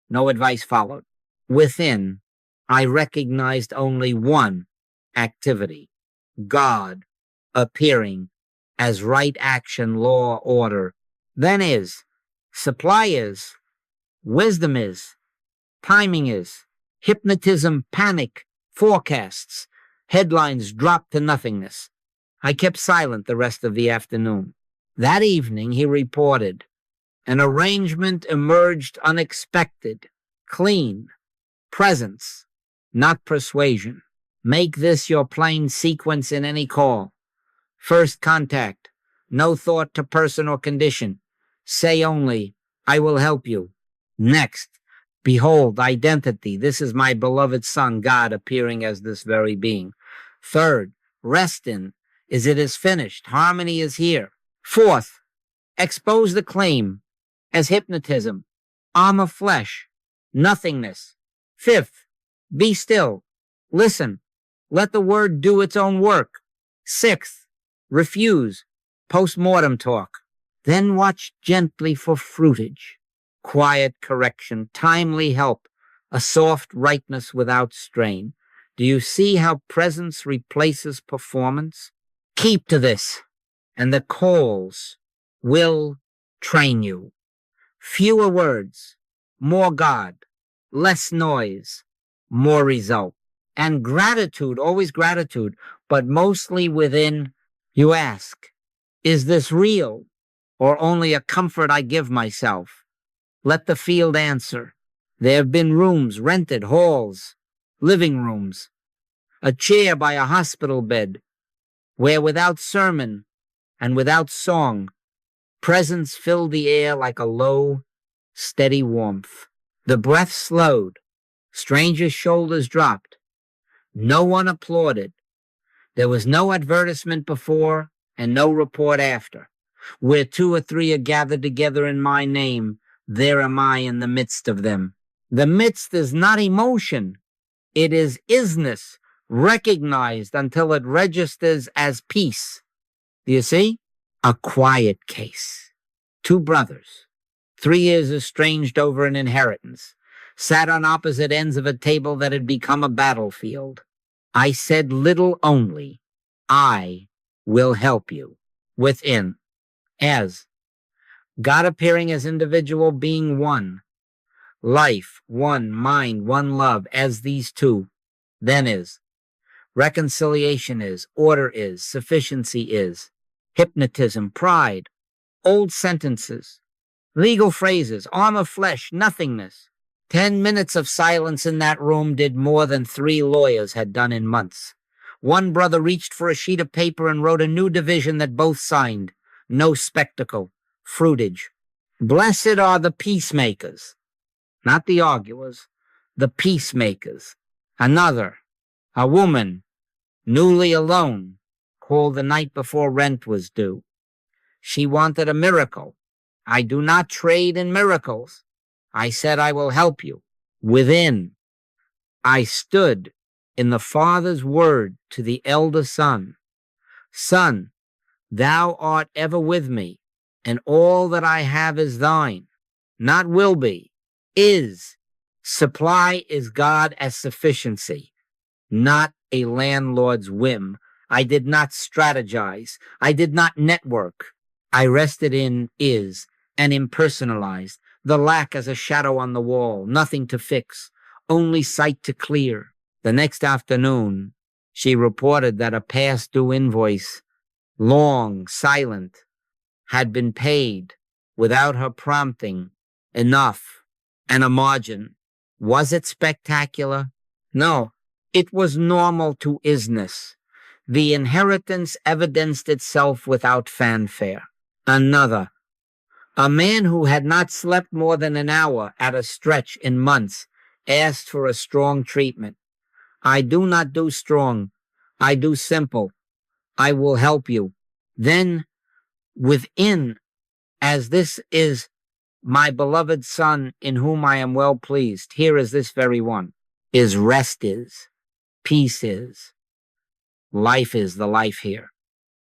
S1: No advice followed. Within, I recognized only one activity. God appearing as right action, law, order. Then is, supply is, wisdom is, timing is, hypnotism, panic, forecasts, headlines dropped to nothingness. I kept silent the rest of the afternoon. That evening, he reported, an arrangement emerged unexpected, clean, presence, not persuasion. Make this your plain sequence in any call. First contact, no thought to person or condition. Say only, I will help you. Next, behold, identity. This is my beloved son, God, appearing as this very being. Third, rest in, is it is finished. Harmony is here. Fourth, expose the claim as hypnotism, arm of flesh, nothingness. Fifth, be still. Listen. Let the word do its own work. Sixth, refuse. Post-mortem talk. Then watch gently for fruitage. Quiet correction, timely help, a soft rightness without strain. Do you see how presence replaces performance? Keep to this, and the calls will train you. Fewer words, more God, less noise, more result. And gratitude, always gratitude, but mostly within, you ask, Is this real or only a comfort I give myself? Let the field answer. There have been rooms rented, halls, living rooms, a chair by a hospital bed, where without sermon and without song, presence filled the air like a low, steady warmth. The breath slowed. Strangers' shoulders dropped. No one applauded. There was no advertisement before and no report after. Where two or three are gathered together in my name, there am I in the midst of them. The midst is not emotion. It is isness, recognized until it registers as peace. Do you see? A quiet case. Two brothers, 3 years estranged over an inheritance, sat on opposite ends of a table that had become a battlefield. I said little only, I will help you. Within, as, God appearing as individual being one, life, one mind, one love, as these two, then is. Reconciliation is, order is, sufficiency is, hypnotism, pride, old sentences, legal phrases, arm of flesh, nothingness. 10 minutes of silence in that room did more than 3 lawyers had done in months. One brother reached for a sheet of paper and wrote a new division that both signed. No spectacle, fruitage. Blessed are the peacemakers, not the arguers, the peacemakers. Another, a woman, newly alone, called the night before rent was due. She wanted a miracle. I do not trade in miracles. I said I will help you. Within, I stood in the Father's word to the elder son. Son, thou art ever with me, and all that I have is thine. Not will be, is. Supply is God as sufficiency, not a landlord's whim. I did not strategize. I did not network. I rested in is and impersonalized. The lack as a shadow on the wall, nothing to fix, only sight to clear. The next afternoon, she reported that a past due invoice, long, silent, had been paid without her prompting, enough, and a margin. Was it spectacular? No, it was normal to isness. The inheritance evidenced itself without fanfare. Another, a man who had not slept more than an hour at a stretch in months, asked for a strong treatment. I do not do strong. I do simple. I will help you. Then, within, as this is my beloved Son, in whom I am well pleased, here is this very one, is rest is, peace is, life is the life here.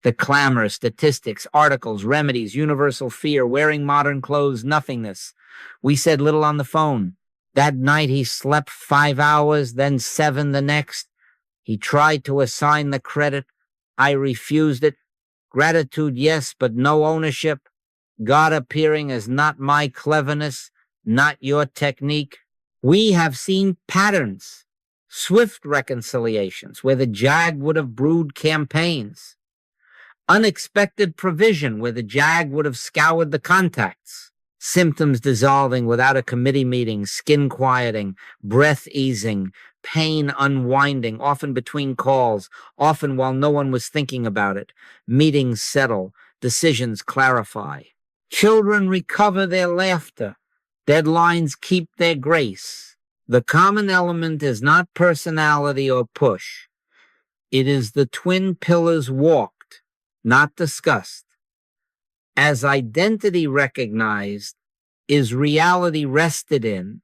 S1: The clamor, statistics, articles, remedies, universal fear, wearing modern clothes, nothingness. We said little on the phone. That night he slept 5 hours, then 7 the next. He tried to assign the credit. I refused it. Gratitude, yes, but no ownership. God appearing as not my cleverness, not your technique. We have seen patterns, swift reconciliations, where the jag would have brewed campaigns. Unexpected provision where the jag would have scoured the contacts. Symptoms dissolving without a committee meeting, skin quieting, breath easing, pain unwinding, often between calls, often while no one was thinking about it. Meetings settle, decisions clarify. Children recover their laughter. Deadlines keep their grace. The common element is not personality or push. It is the twin pillars walked, not discussed. As identity recognized, is reality rested in,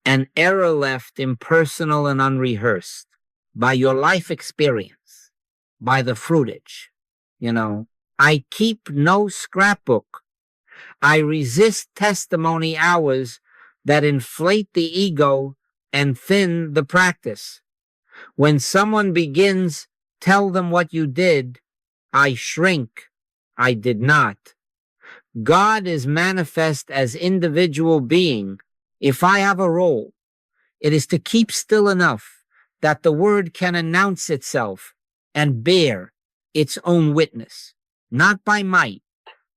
S1: and error left impersonal and unrehearsed by your life experience, by the fruitage. I keep no scrapbook. I resist testimony hours that inflate the ego and thin the practice. When someone begins, tell them what you did, I shrink. I did not. God is manifest as individual being. If I have a role, it is to keep still enough that the word can announce itself and bear its own witness. not by might,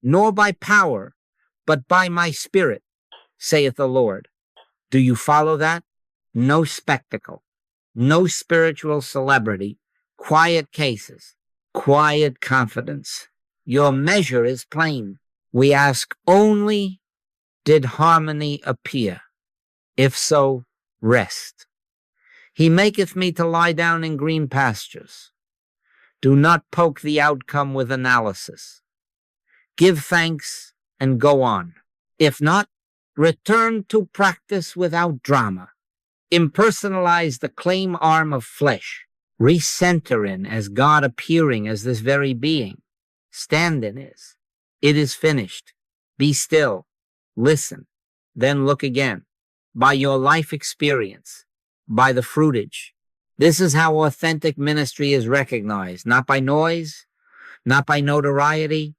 S1: nor by power, but by my spirit, saith the Lord. Do you follow that? No spectacle, no spiritual celebrity, quiet cases, quiet confidence. Your measure is plain. We ask only, did harmony appear? If so, rest. He maketh me to lie down in green pastures. Do not poke the outcome with analysis. Give thanks and go on. If not, return to practice without drama. Impersonalize the claim arm of flesh. Recenter in as God appearing as this very being. Stand in is. It is finished. Be still. Listen. Then look again. By your life experience. By the fruitage. This is how authentic ministry is recognized. Not by noise, not by notoriety,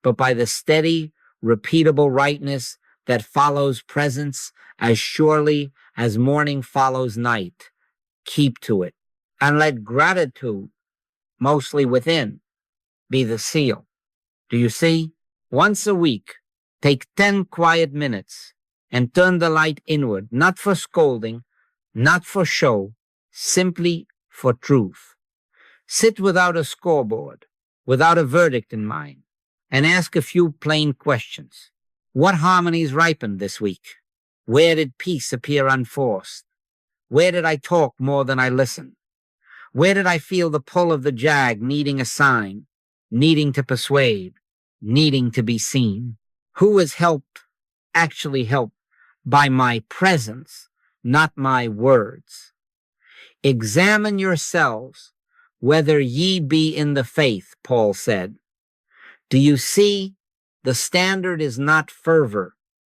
S1: but by the steady, repeatable rightness that follows presence as surely as morning follows night. Keep to it. And let gratitude, mostly within, be the seal. Do you see? Once a week, take 10 quiet minutes and turn the light inward, not for scolding, not for show, simply for truth. Sit without a scoreboard, without a verdict in mind, and ask a few plain questions. What harmonies ripened this week? Where did peace appear unforced? Where did I talk more than I listened? Where did I feel the pull of the jag, needing a sign, needing to persuade, needing to be seen? Who was helped, actually helped, by my presence, not my words? Examine yourselves whether ye be in the faith, Paul said. Do you see? The standard is not fervor,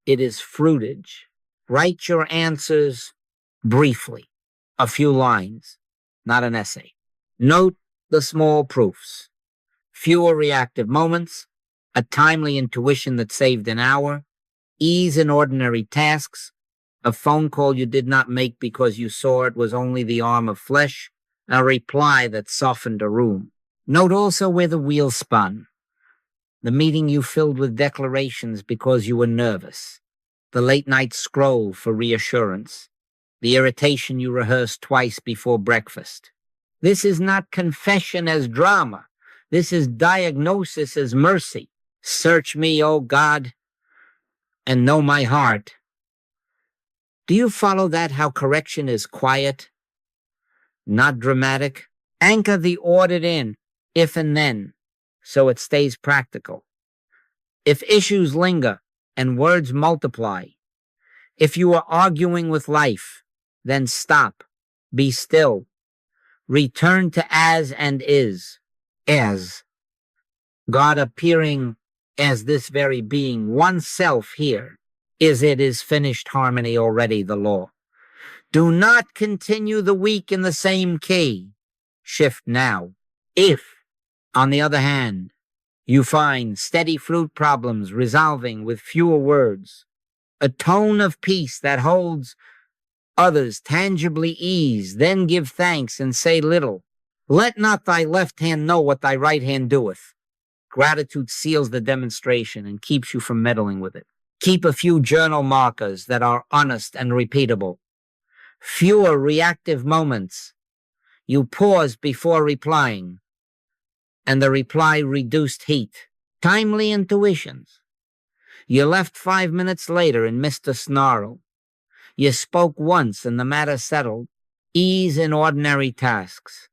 S1: it is fruitage. Write your answers briefly, a few lines, not an essay. Note the small proofs, fewer reactive moments, a timely intuition that saved an hour, ease in ordinary tasks, a phone call you did not make because you saw it was only the arm of flesh, a reply that softened a room. Note also where the wheel spun, the meeting you filled with declarations because you were nervous, the late-night scroll for reassurance, the irritation you rehearsed twice before breakfast. This is not confession as drama. This is diagnosis as mercy. Search me, O God, and know my heart. Do you follow that, how correction is quiet, not dramatic? Anchor the audit in, if and then, so it stays practical. If issues linger and words multiply, if you are arguing with life, then stop, be still, return to as and is, as God appearing as this very being, oneself here. Is it is finished harmony already the law? Do not continue the week in the same key. Shift now. If, on the other hand, you find steady fruit problems resolving with fewer words, a tone of peace that holds others tangibly ease, then give thanks and say little. Let not thy left hand know what thy right hand doeth. Gratitude seals the demonstration and keeps you from meddling with it. Keep a few journal markers that are honest and repeatable. Fewer reactive moments. You pause before replying, and the reply reduced heat. Timely intuitions. You left 5 minutes later and missed a snarl. You spoke once and the matter settled. Ease in ordinary tasks.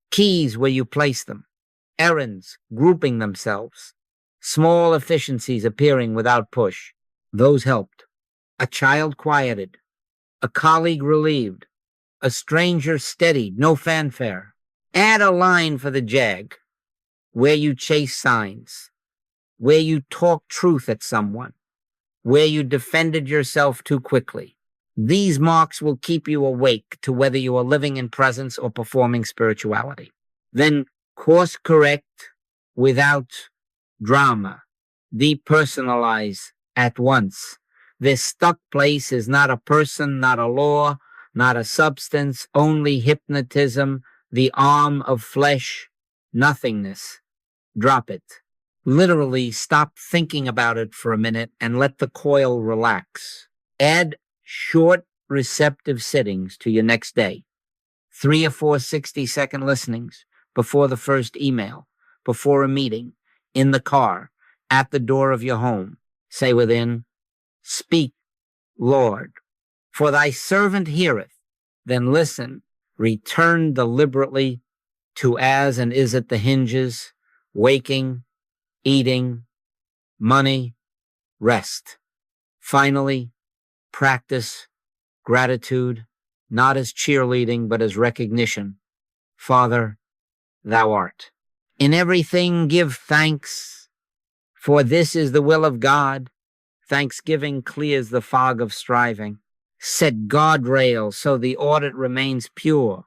S1: Keys where you place them. Errands grouping themselves. Small efficiencies appearing without push. Those helped. A child quieted. A colleague relieved. A stranger steadied. No fanfare. Add a line for the jag. Where you chase signs. Where you talk truth at someone. Where you defended yourself too quickly. These marks will keep you awake to whether you are living in presence or performing spirituality. Then course correct without drama. Depersonalize at once. This stuck place is not a person, not a law, not a substance, only hypnotism, the arm of flesh, nothingness. Drop it. Literally, stop thinking about it for a minute and let the coil relax. Add short, receptive sittings to your next day. 3 or 4 60-second listenings before the first email, before a meeting, in the car, at the door of your home. Say within, "Speak, Lord, for thy servant heareth." Then listen, return deliberately to as and is at the hinges, waking, eating, money, rest. Finally, practice gratitude, not as cheerleading, but as recognition. Father, thou art. In everything give thanks, for this is the will of God. Thanksgiving clears the fog of striving. Set guardrails so the audit remains pure.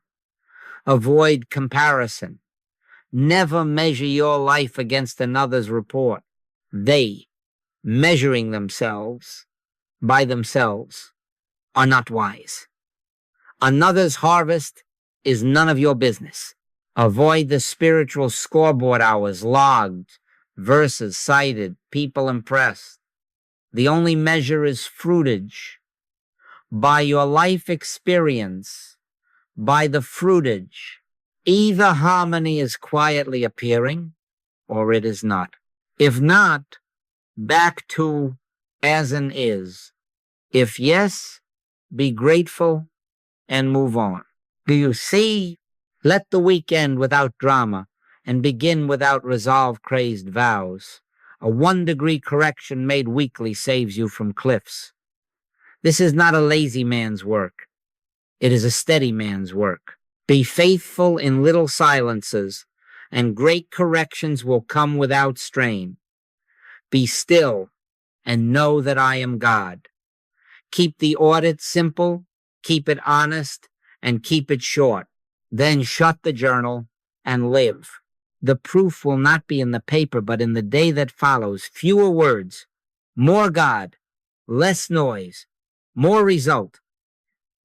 S1: Avoid comparison. Never measure your life against another's report. They, measuring themselves by themselves, are not wise. Another's harvest is none of your business. Avoid the spiritual scoreboard hours, logged, verses cited, people impressed. The only measure is fruitage. By your life experience, by the fruitage, either harmony is quietly appearing or it is not. If not, back to as and is. If yes, be grateful and move on. Do you see? Let the week end without drama and begin without resolve-crazed vows. A 1-degree correction made weekly saves you from cliffs. This is not a lazy man's work. It is a steady man's work. Be faithful in little silences, and great corrections will come without strain. Be still and know that I am God. Keep the audit simple, keep it honest, and keep it short. Then shut the journal and live. The proof will not be in the paper, but in the day that follows. Fewer words, more God, less noise, more result.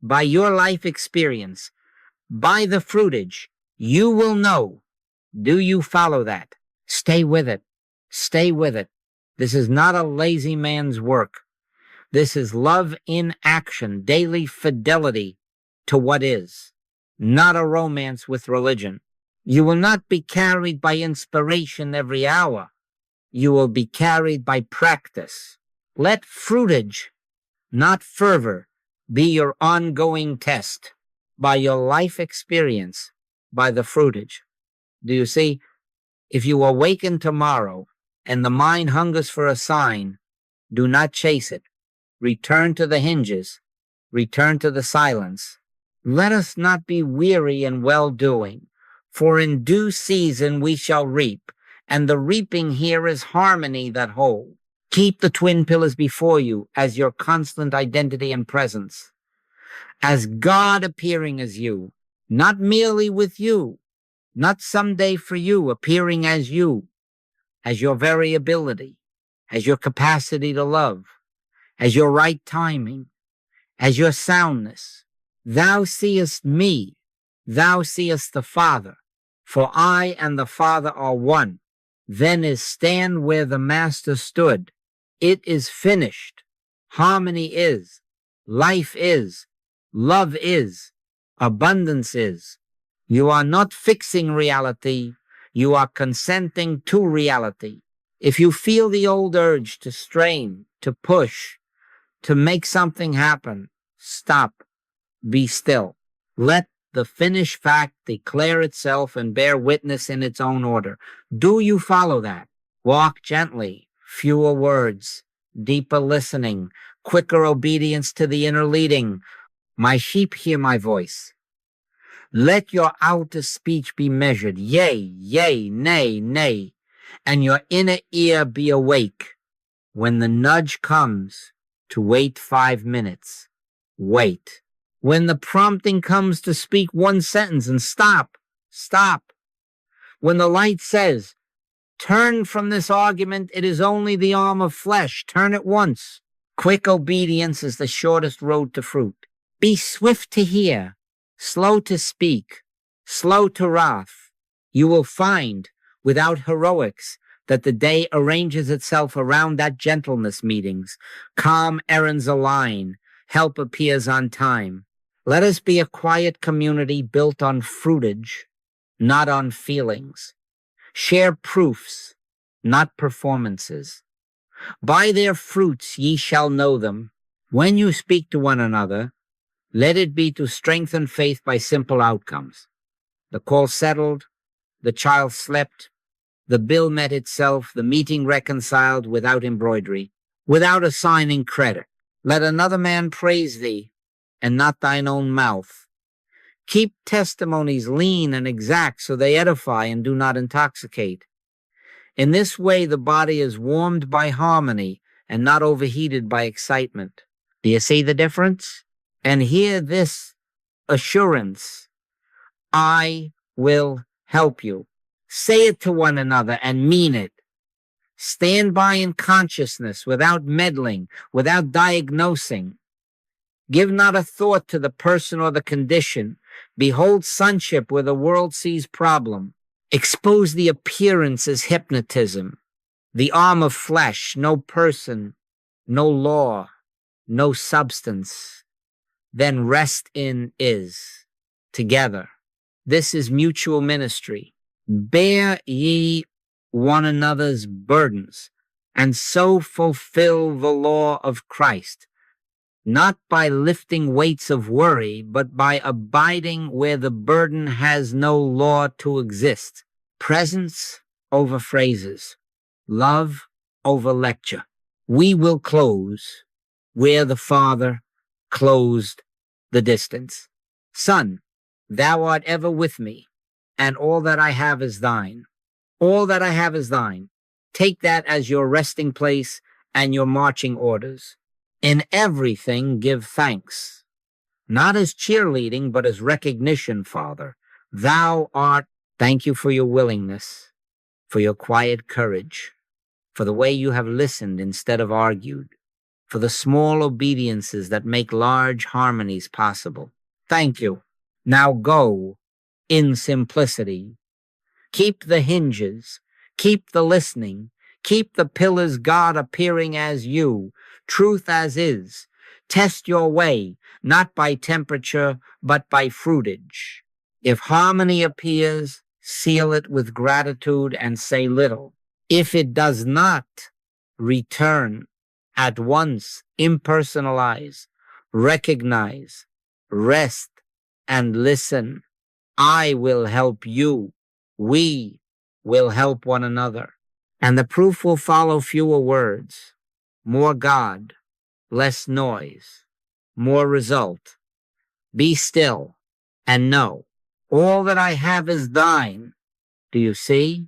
S1: By your life experience, by the fruitage, you will know. Do you follow that? Stay with it. Stay with it. This is not a lazy man's work. This is love in action, daily fidelity to what is, not a romance with religion. You will not be carried by inspiration every hour. You will be carried by practice. Let fruitage, not fervor, be your ongoing test. By your life experience, by the fruitage. Do you see? If you awaken tomorrow and the mind hungers for a sign, do not chase it. Return to the hinges. Return to the silence. Let us not be weary in well-doing, for in due season we shall reap, and the reaping here is harmony that whole. Keep the twin pillars before you as your constant identity and presence, as God appearing as you, not merely with you, not someday for you, appearing as you, as your variability, as your capacity to love, as your right timing, as your soundness. Thou seest me, thou seest the Father, for I and the Father are one. Then is stand where the Master stood. It is finished. Harmony is, life is, love is, abundance is. You are not fixing reality. You are consenting to reality. If you feel the old urge to strain, to push, to make something happen, stop. Be still. Let the finished fact declare itself and bear witness in its own order. Do you follow that? Walk gently, fewer words, deeper listening, quicker obedience to the inner leading. My sheep hear my voice. Let your outer speech be measured, yea, yea, nay, nay, and your inner ear be awake. When the nudge comes to wait 5 minutes, wait. When the prompting comes to speak 1 sentence and stop, stop. When the light says, turn from this argument, it is only the arm of flesh, turn it once. Quick obedience is the shortest road to fruit. Be swift to hear, slow to speak, slow to wrath. You will find, without heroics, that the day arranges itself around that gentleness meetings. Calm errands align. Help appears on time. Let us be a quiet community built on fruitage, not on feelings. Share proofs, not performances. By their fruits ye shall know them. When you speak to one another, let it be to strengthen faith by simple outcomes. The call settled, the child slept, the bill met itself, the meeting reconciled without embroidery, without assigning credit. Let another man praise thee, and not thine own mouth. Keep testimonies lean and exact so they edify and do not intoxicate. In this way, the body is warmed by harmony and not overheated by excitement. Do you see the difference? And hear this assurance: I will help you. Say it to one another and mean it. Stand by in consciousness without meddling, without diagnosing. Give not a thought to the person or the condition. Behold sonship where the world sees problem. Expose the appearance as hypnotism. The arm of flesh, no person, no law, no substance. Then rest in is together. This is mutual ministry. Bear ye one another's burdens, and so fulfill the law of Christ, not by lifting weights of worry, but by abiding where the burden has no law to exist. Presence over phrases, love over lecture. We will close where the Father closed the distance. Son, thou art ever with me, and all that I have is thine. All that I have is thine. Take that as your resting place and your marching orders. In everything give thanks, not as cheerleading, but as recognition, Father. Thou art. Thank you for your willingness, for your quiet courage, for the way you have listened instead of argued, for the small obediences that make large harmonies possible. Thank you. Now go in simplicity. Keep the hinges, keep the listening, keep the pillars, God appearing as you, truth as is. Test your way, not by temperature, but by fruitage. If harmony appears, seal it with gratitude and say little. If it does not, return at once, impersonalize, recognize, rest, and listen. I will help you. We will help one another. And the proof will follow fewer words, more God, less noise, more result. Be still and know all that I have is thine. Do you see?